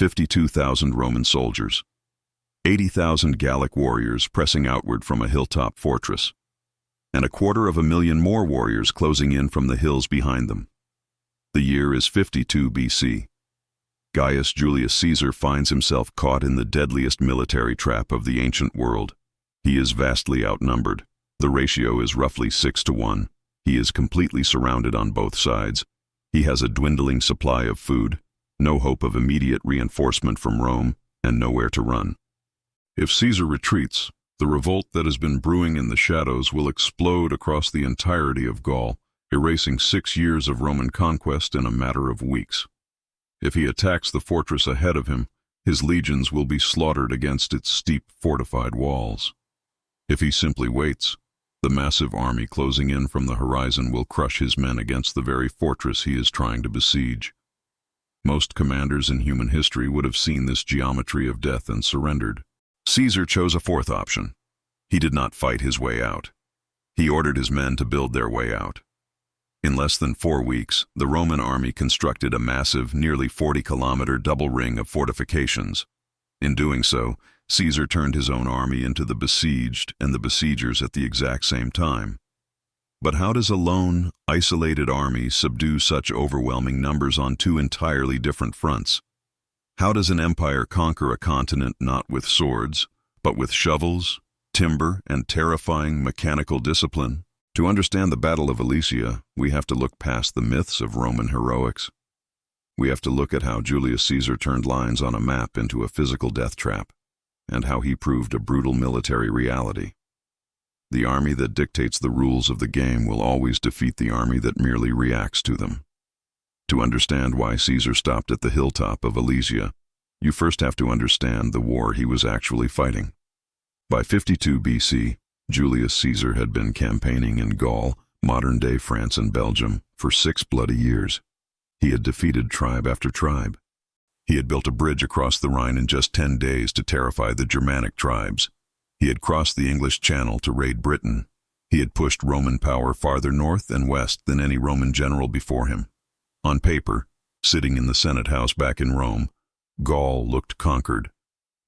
52,000 Roman soldiers, 80,000 Gallic warriors pressing outward from a hilltop fortress, and 250,000 more warriors closing in from the hills behind them. The year is 52 BC. Gaius Julius Caesar finds himself caught in the deadliest military trap of the ancient world. He is vastly outnumbered. The ratio is roughly 6-1. He is completely surrounded on both sides. He has a dwindling supply of food, no hope of immediate reinforcement from Rome, and nowhere to run. If Caesar retreats, the revolt that has been brewing in the shadows will explode across the entirety of Gaul, erasing 6 years of Roman conquest in a matter of weeks. If he attacks the fortress ahead of him, his legions will be slaughtered against its steep, fortified walls. If he simply waits, the massive army closing in from the horizon will crush his men against the very fortress he is trying to besiege. Most commanders in human history would have seen this geometry of death and surrendered. Caesar chose a fourth option. He did not fight his way out. He ordered his men to build their way out. In less than 4 weeks, the Roman army constructed a massive, nearly 40-kilometer double ring of fortifications. In doing so, Caesar turned his own army into the besieged and the besiegers at the exact same time. But how does a lone, isolated army subdue such overwhelming numbers on 2 entirely different fronts? How does an empire conquer a continent not with swords, but with shovels, timber, and terrifying mechanical discipline? To understand the Battle of Alesia, we have to look past the myths of Roman heroics. We have to look at how Julius Caesar turned lines on a map into a physical death trap, and how he proved a brutal military reality. The army that dictates the rules of the game will always defeat the army that merely reacts to them. To understand why Caesar stopped at the hilltop of Alesia, you first have to understand the war he was actually fighting. By 52 BC, Julius Caesar had been campaigning in Gaul, modern-day France and Belgium, for 6 bloody years. He had defeated tribe after tribe. He had built a bridge across the Rhine in just 10 days to terrify the Germanic tribes. He had crossed the English Channel to raid Britain. He had pushed Roman power farther north and west than any Roman general before him. On paper, sitting in the Senate House back in Rome, Gaul looked conquered.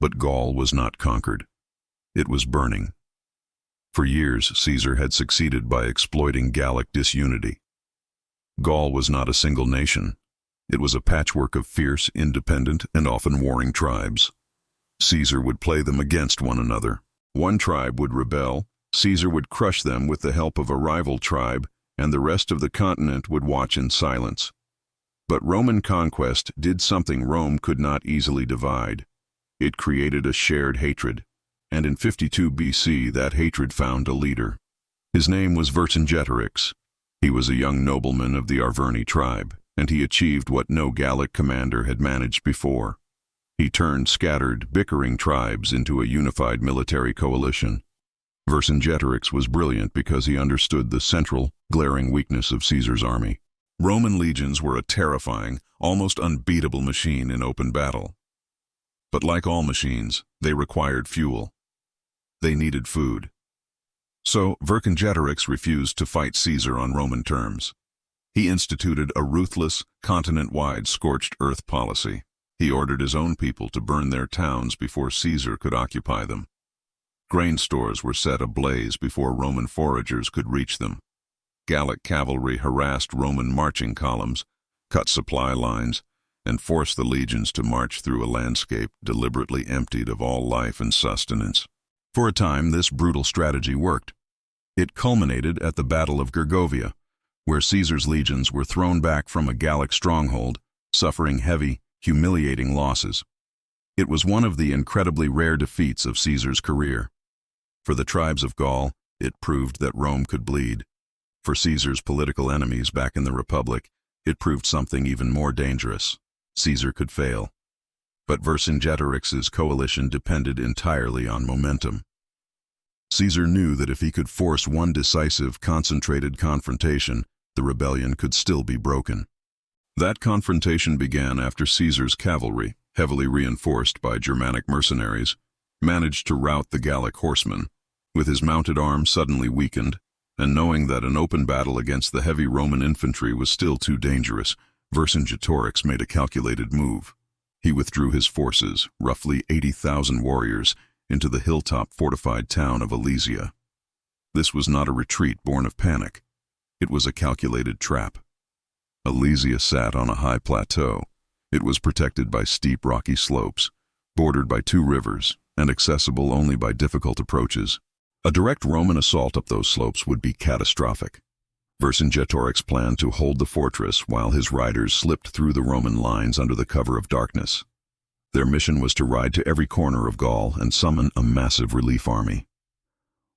But Gaul was not conquered. It was burning. For years, Caesar had succeeded by exploiting Gallic disunity. Gaul was not a single nation. It was a patchwork of fierce, independent, and often warring tribes. Caesar would play them against one another. One tribe would rebel, Caesar would crush them with the help of a rival tribe, and the rest of the continent would watch in silence. But Roman conquest did something Rome could not easily divide. It created a shared hatred, and in 52 BC that hatred found a leader. His name was Vercingetorix. He was a young nobleman of the Arverni tribe, and he achieved what no Gallic commander had managed before. He turned scattered, bickering tribes into a unified military coalition. Vercingetorix was brilliant because he understood the central, glaring weakness of Caesar's army. Roman legions were a terrifying, almost unbeatable machine in open battle. But like all machines, they required fuel. They needed food. So Vercingetorix refused to fight Caesar on Roman terms. He instituted a ruthless, continent-wide scorched earth policy. He ordered his own people to burn their towns before Caesar could occupy them. Grain stores were set ablaze before Roman foragers could reach them. Gallic cavalry harassed Roman marching columns, cut supply lines, and forced the legions to march through a landscape deliberately emptied of all life and sustenance. For a time, this brutal strategy worked. It culminated at the Battle of Gergovia, where Caesar's legions were thrown back from a Gallic stronghold, suffering heavy, humiliating losses. It was one of the incredibly rare defeats of Caesar's career. For the tribes of Gaul, it proved that Rome could bleed. For Caesar's political enemies back in the Republic, it proved something even more dangerous. Caesar could fail. But Vercingetorix's coalition depended entirely on momentum. Caesar knew that if he could force one decisive, concentrated confrontation, the rebellion could still be broken. That confrontation began after Caesar's cavalry, heavily reinforced by Germanic mercenaries, managed to rout the Gallic horsemen. With his mounted arm suddenly weakened, and knowing that an open battle against the heavy Roman infantry was still too dangerous, Vercingetorix made a calculated move. He withdrew his forces, roughly 80,000 warriors, into the hilltop fortified town of Alesia. This was not a retreat born of panic. It was a calculated trap. Alesia sat on a high plateau. It was protected by steep rocky slopes, bordered by two rivers, and accessible only by difficult approaches. A direct Roman assault up those slopes would be catastrophic. Vercingetorix planned to hold the fortress while his riders slipped through the Roman lines under the cover of darkness. Their mission was to ride to every corner of Gaul and summon a massive relief army.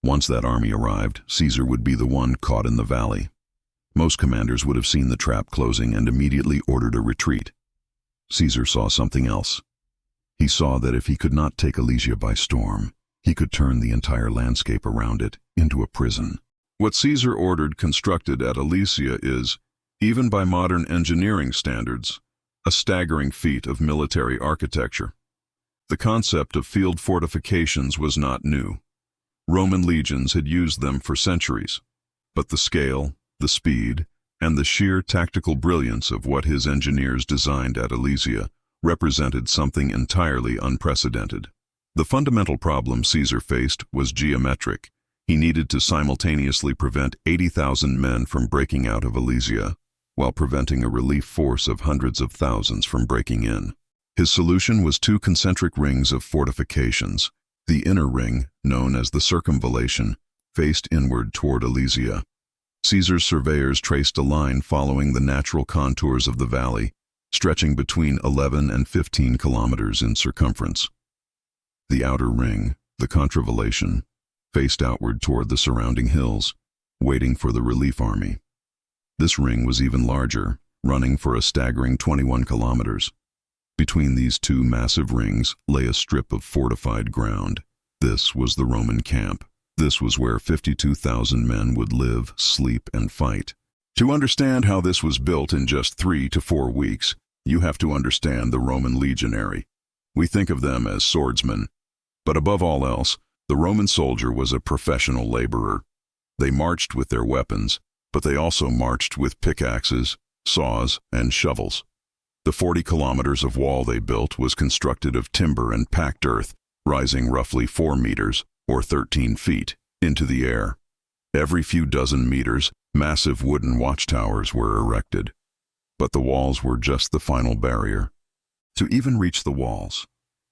Once that army arrived, Caesar would be the one caught in the valley. Most commanders would have seen the trap closing and immediately ordered a retreat. Caesar saw something else. He saw that if he could not take Alesia by storm, he could turn the entire landscape around it into a prison. What Caesar ordered constructed at Alesia is, even by modern engineering standards, a staggering feat of military architecture. The concept of field fortifications was not new. Roman legions had used them for centuries, but the scale, the speed, and the sheer tactical brilliance of what his engineers designed at Alesia represented something entirely unprecedented. The fundamental problem Caesar faced was geometric. He needed to simultaneously prevent 80,000 men from breaking out of Alesia, while preventing a relief force of hundreds of thousands from breaking in. His solution was two concentric rings of fortifications. The inner ring, known as the circumvallation, faced inward toward Alesia. Caesar's surveyors traced a line following the natural contours of the valley, stretching between 11 and 15 kilometers in circumference. The outer ring, the contravallation, faced outward toward the surrounding hills, waiting for the relief army. This ring was even larger, running for a staggering 21 kilometers. Between these two massive rings lay a strip of fortified ground. This was the Roman camp. This was where 52,000 men would live, sleep, and fight. To understand how this was built in just 3 to 4 weeks, you have to understand the Roman legionary. We think of them as swordsmen. But above all else, the Roman soldier was a professional laborer. They marched with their weapons, but they also marched with pickaxes, saws, and shovels. The 40 kilometers of wall they built was constructed of timber and packed earth, rising roughly 4 meters, or 13 feet, into the air. Every few dozen meters, massive wooden watchtowers were erected. But the walls were just the final barrier. To even reach the walls,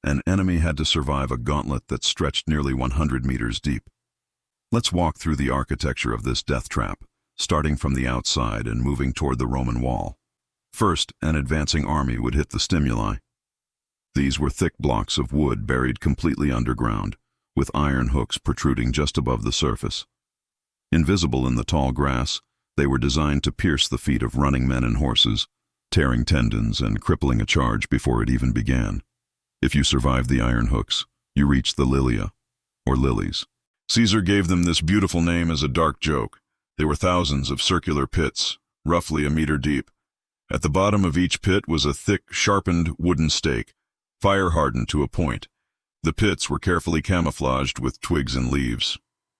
an enemy had to survive a gauntlet that stretched nearly 100 meters deep. Let's walk through the architecture of this death trap, starting from the outside and moving toward the Roman wall. First, an advancing army would hit the stimuli. These were thick blocks of wood buried completely underground, with iron hooks protruding just above the surface. Invisible in the tall grass, they were designed to pierce the feet of running men and horses, tearing tendons and crippling a charge before it even began. If you survived the iron hooks, you reached the Lilia, or Lilies. Caesar gave them this beautiful name as a dark joke. They were thousands of circular pits, roughly a meter deep. At the bottom of each pit was a thick, sharpened wooden stake, fire-hardened to a point. The pits were carefully camouflaged with twigs and leaves.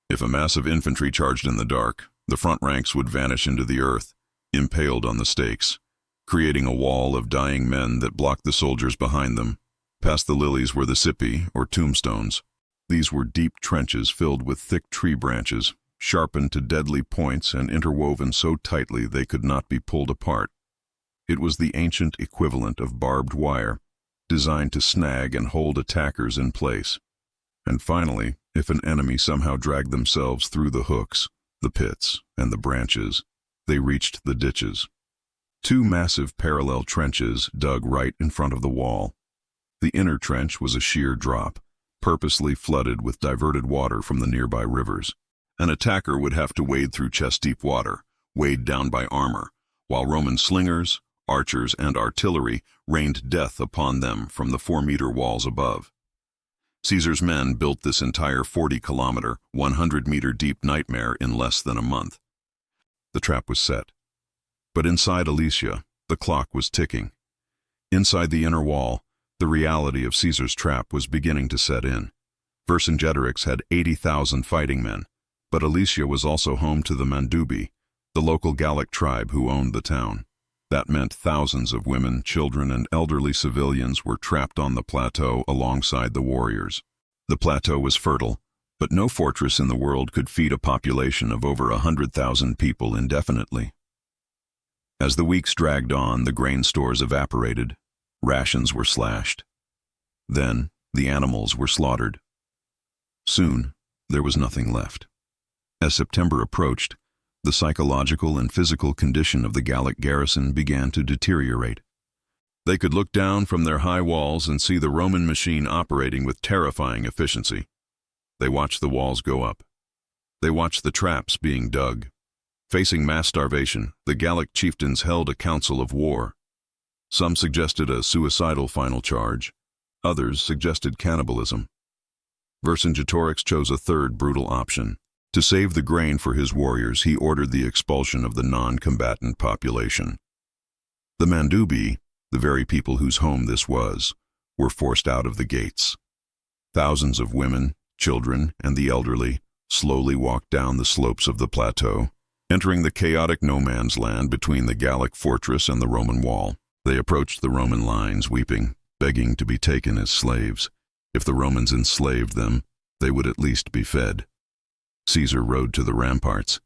If a mass of infantry charged in the dark, the front ranks would vanish into the earth, impaled on the stakes, creating a wall of dying men that blocked the soldiers behind them. Past the Lilies were the Cipi, or tombstones. These were deep trenches filled with thick tree branches, sharpened to deadly points and interwoven so tightly they could not be pulled apart. It was the ancient equivalent of barbed wire, designed to snag and hold attackers in place. And finally, if an enemy somehow dragged themselves through the hooks, the pits, and the branches, they reached the ditches. 2 massive parallel trenches dug right in front of the wall. The inner trench was a sheer drop, purposely flooded with diverted water from the nearby rivers. An attacker would have to wade through chest-deep water, weighed down by armor, while Roman slingers, archers, and artillery rained death upon them from the 4-meter walls above. Caesar's men built this entire 40-kilometer, 100-meter-deep nightmare in less than a month. The trap was set. But inside Alesia, the clock was ticking. Inside the inner wall, the reality of Caesar's trap was beginning to set in. Vercingetorix had 80,000 fighting men, but Alesia was also home to the Mandubi, the local Gallic tribe who owned the town. That meant thousands of women, children, and elderly civilians were trapped on the plateau alongside the warriors. The plateau was fertile, but no fortress in the world could feed a population of over 100,000 people indefinitely. As the weeks dragged on, the grain stores evaporated, rations were slashed. Then, the animals were slaughtered. Soon, there was nothing left. As September approached, the psychological and physical condition of the Gallic garrison began to deteriorate. They could look down from their high walls and see the Roman machine operating with terrifying efficiency. They watched the walls go up. They watched the traps being dug. Facing mass starvation, the Gallic chieftains held a council of war. Some suggested a suicidal final charge. Others suggested cannibalism. Vercingetorix chose a third brutal option. To save the grain for his warriors, he ordered the expulsion of the non-combatant population. The Mandubi, the very people whose home this was, were forced out of the gates. Thousands of women, children, and the elderly slowly walked down the slopes of the plateau, entering the chaotic no-man's land between the Gallic fortress and the Roman wall. They approached the Roman lines, weeping, begging to be taken as slaves. If the Romans enslaved them, they would at least be fed. Caesar rode to the ramparts.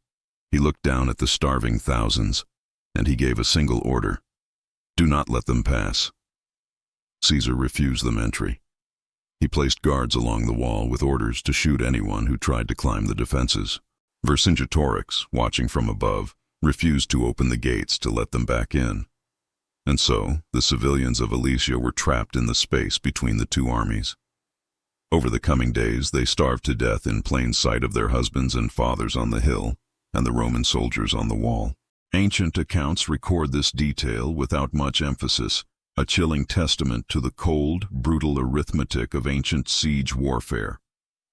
He looked down at the starving thousands, and he gave a single order: do not let them pass. Caesar refused them entry. He placed guards along the wall with orders to shoot anyone who tried to climb the defenses. Vercingetorix, watching from above, refused to open the gates to let them back in. And so, the civilians of Alesia were trapped in the space between the two armies. Over the coming days, they starved to death in plain sight of their husbands and fathers on the hill and the Roman soldiers on the wall. Ancient accounts record this detail without much emphasis, a chilling testament to the cold, brutal arithmetic of ancient siege warfare.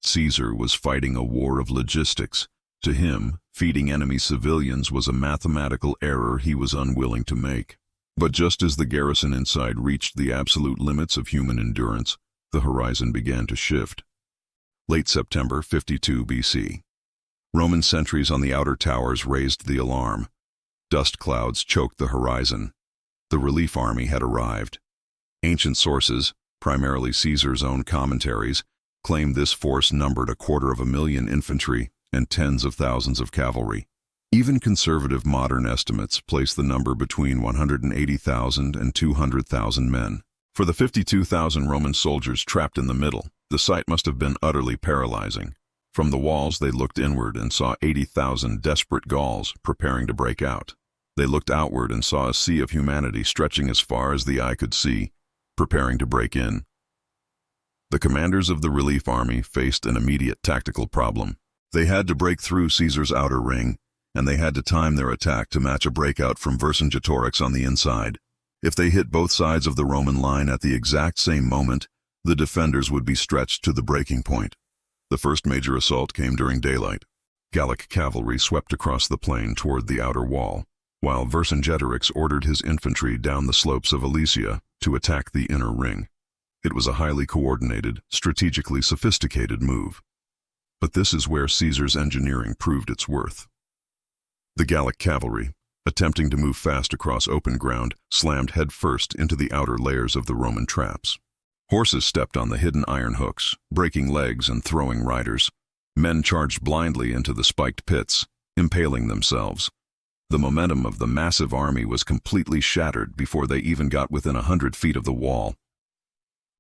Caesar was fighting a war of logistics. To him, feeding enemy civilians was a mathematical error he was unwilling to make. But just as the garrison inside reached the absolute limits of human endurance, the horizon began to shift. Late September 52 BC. Roman sentries on the outer towers raised the alarm. Dust clouds choked the horizon. The relief army had arrived. Ancient sources, primarily Caesar's own commentaries, claimed this force numbered 250,000 infantry and tens of thousands of cavalry. Even conservative modern estimates place the number between 180,000 and 200,000 men. For the 52,000 Roman soldiers trapped in the middle, the sight must have been utterly paralyzing. From the walls they looked inward and saw 80,000 desperate Gauls preparing to break out. They looked outward and saw a sea of humanity stretching as far as the eye could see, preparing to break in. The commanders of the relief army faced an immediate tactical problem. They had to break through Caesar's outer ring, and they had to time their attack to match a breakout from Vercingetorix on the inside. If they hit both sides of the Roman line at the exact same moment, the defenders would be stretched to the breaking point. The first major assault came during daylight. Gallic cavalry swept across the plain toward the outer wall, while Vercingetorix ordered his infantry down the slopes of Alesia to attack the inner ring. It was a highly coordinated, strategically sophisticated move. But this is where Caesar's engineering proved its worth. The Gallic cavalry, attempting to move fast across open ground, slammed headfirst into the outer layers of the Roman traps. Horses stepped on the hidden iron hooks, breaking legs and throwing riders. Men charged blindly into the spiked pits, impaling themselves. The momentum of the massive army was completely shattered before they even got within 100 feet of the wall.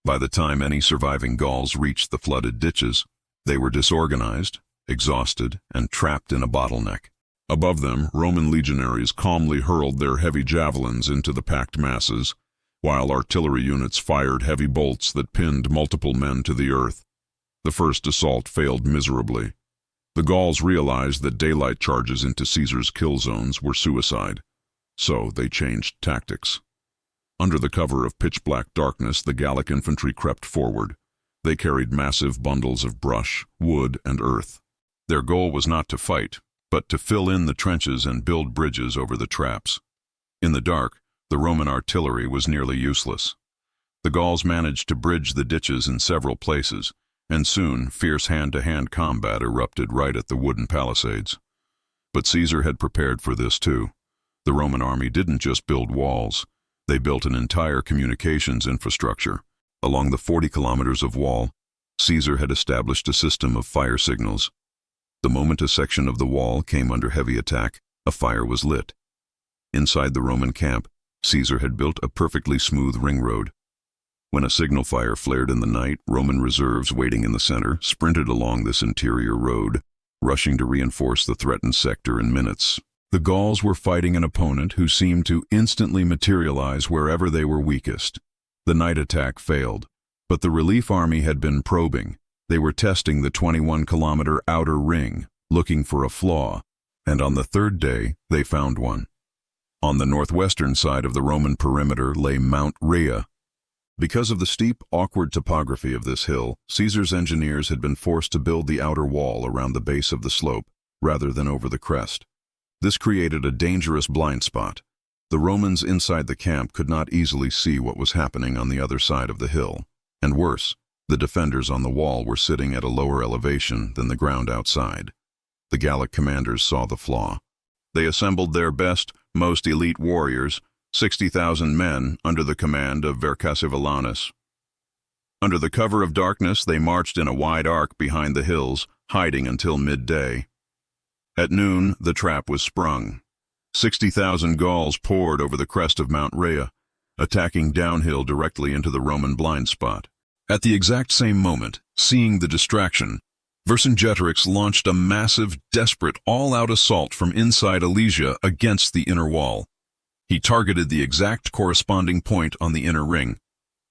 By the time any surviving Gauls reached the flooded ditches, they were disorganized, exhausted, and trapped in a bottleneck. Above them, Roman legionaries calmly hurled their heavy javelins into the packed masses, while artillery units fired heavy bolts that pinned multiple men to the earth. The first assault failed miserably. The Gauls realized that daylight charges into Caesar's kill zones were suicide, so they changed tactics. Under the cover of pitch-black darkness, the Gallic infantry crept forward. They carried massive bundles of brush, wood, and earth. Their goal was not to fight, but to fill in the trenches and build bridges over the traps. In the dark, the Roman artillery was nearly useless. The Gauls managed to bridge the ditches in several places, and soon fierce hand-to-hand combat erupted right at the wooden palisades. But Caesar had prepared for this too. The Roman army didn't just build walls. They built an entire communications infrastructure. Along the 40 kilometers of wall, Caesar had established a system of fire signals. The moment a section of the wall came under heavy attack, a fire was lit. Inside the Roman camp, Caesar had built a perfectly smooth ring road. When a signal fire flared in the night, Roman reserves waiting in the center sprinted along this interior road, rushing to reinforce the threatened sector in minutes. The Gauls were fighting an opponent who seemed to instantly materialize wherever they were weakest. The night attack failed, but the relief army had been probing. They were testing the 21-kilometer outer ring, looking for a flaw, and on the third day they found one. On the northwestern side of the Roman perimeter lay Mount Rhea. Because of the steep, awkward topography of this hill, Caesar's engineers had been forced to build the outer wall around the base of the slope, rather than over the crest. This created a dangerous blind spot. The Romans inside the camp could not easily see what was happening on the other side of the hill. And worse, the defenders on the wall were sitting at a lower elevation than the ground outside. The Gallic commanders saw the flaw. They assembled their best, most elite warriors, 60,000 men under the command of Vercingetorix. Under the cover of darkness, they marched in a wide arc behind the hills, hiding until midday. At noon, the trap was sprung. 60,000 Gauls poured over the crest of Mount Rhea, attacking downhill directly into the Roman blind spot. At the exact same moment, seeing the distraction, Vercingetorix launched a massive, desperate, all-out assault from inside Alesia against the inner wall. He targeted the exact corresponding point on the inner ring.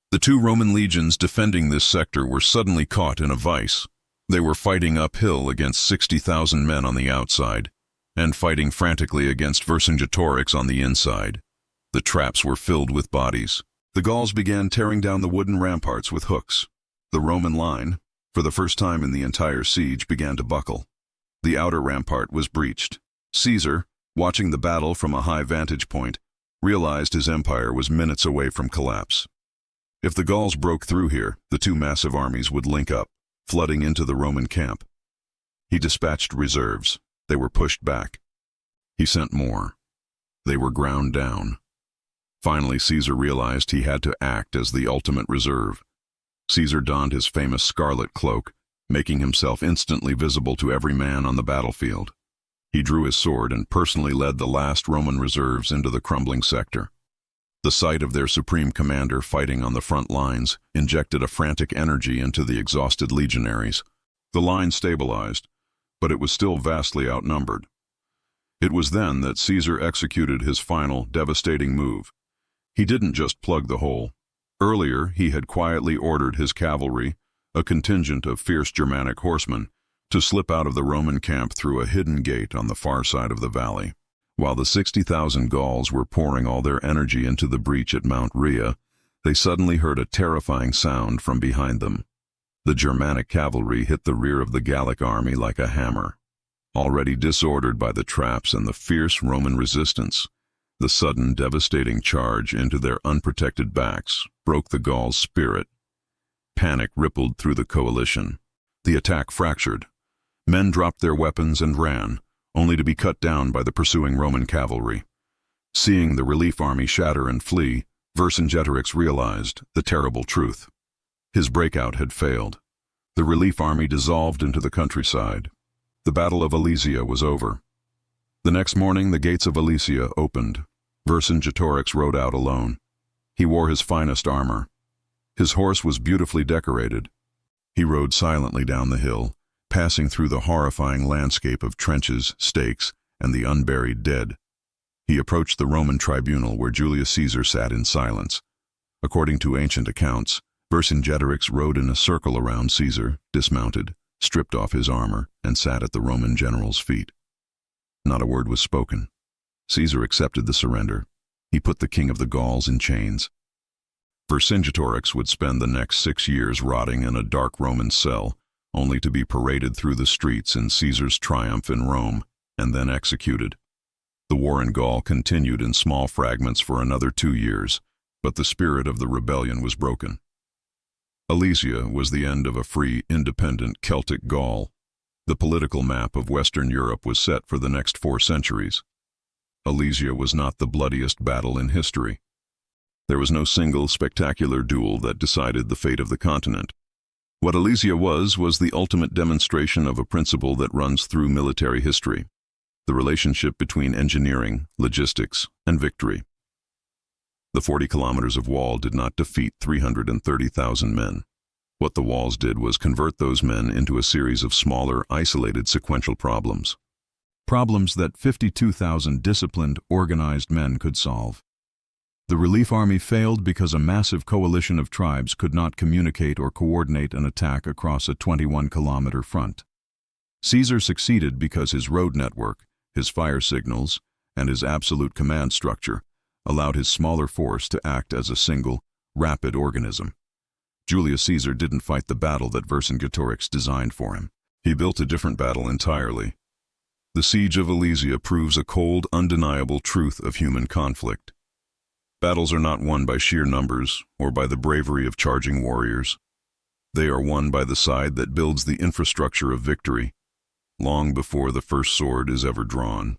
The two Roman legions defending this sector were suddenly caught in a vice. They were fighting uphill against 60,000 men on the outside, and fighting frantically against Vercingetorix on the inside. The traps were filled with bodies. The Gauls began tearing down the wooden ramparts with hooks. The Roman line, for the first time in the entire siege, began to buckle. The outer rampart was breached. Caesar, watching the battle from a high vantage point, realized his empire was minutes away from collapse. If the Gauls broke through here, the two massive armies would link up, flooding into the Roman camp. He dispatched reserves. They were pushed back. He sent more. They were ground down. Finally, Caesar realized he had to act as the ultimate reserve. Caesar donned his famous scarlet cloak, making himself instantly visible to every man on the battlefield. He drew his sword and personally led the last Roman reserves into the crumbling sector. The sight of their supreme commander fighting on the front lines injected a frantic energy into the exhausted legionaries. The line stabilized, but it was still vastly outnumbered. It was then that Caesar executed his final, devastating move. He didn't just plug the hole. Earlier, he had quietly ordered his cavalry, a contingent of fierce Germanic horsemen, to slip out of the Roman camp through a hidden gate on the far side of the valley. While the 60,000 Gauls were pouring all their energy into the breach at Mount Rhea, they suddenly heard a terrifying sound from behind them. The Germanic cavalry hit the rear of the Gallic army like a hammer. Already disordered by the traps and the fierce Roman resistance, the sudden devastating charge into their unprotected backs broke the Gauls' spirit. Panic rippled through the coalition. The attack fractured. Men dropped their weapons and ran, only to be cut down by the pursuing Roman cavalry. Seeing the relief army shatter and flee, Vercingetorix realized the terrible truth. His breakout had failed. The relief army dissolved into the countryside. The Battle of Alesia was over. The next morning, the gates of Alesia opened. Vercingetorix rode out alone. He wore his finest armor. His horse was beautifully decorated. He rode silently down the hill, passing through the horrifying landscape of trenches, stakes, and the unburied dead. He approached the Roman tribunal where Julius Caesar sat in silence. According to ancient accounts, Vercingetorix rode in a circle around Caesar, dismounted, stripped off his armor, and sat at the Roman general's feet. Not a word was spoken. Caesar accepted the surrender. He put the king of the Gauls in chains. Vercingetorix would spend the next 6 years rotting in a dark Roman cell, only to be paraded through the streets in Caesar's triumph in Rome, and then executed. The war in Gaul continued in small fragments for another 2 years, but the spirit of the rebellion was broken. Alesia was the end of a free, independent Celtic Gaul. The political map of Western Europe was set for the next 4 centuries. Alesia was not the bloodiest battle in history. There was no single spectacular duel that decided the fate of the continent. What Alesia was the ultimate demonstration of a principle that runs through military history: the relationship between engineering, logistics, and victory. The 40 kilometers of wall did not defeat 330,000 men. What the walls did was convert those men into a series of smaller, isolated sequential problems. Problems that 52,000 disciplined, organized men could solve. The relief army failed because a massive coalition of tribes could not communicate or coordinate an attack across a 21-kilometer front. Caesar succeeded because his road network, his fire signals, and his absolute command structure allowed his smaller force to act as a single, rapid organism. Julius Caesar didn't fight the battle that Vercingetorix designed for him. He built a different battle entirely. The Siege of Alesia proves a cold, undeniable truth of human conflict. Battles are not won by sheer numbers or by the bravery of charging warriors. They are won by the side that builds the infrastructure of victory, long before the first sword is ever drawn.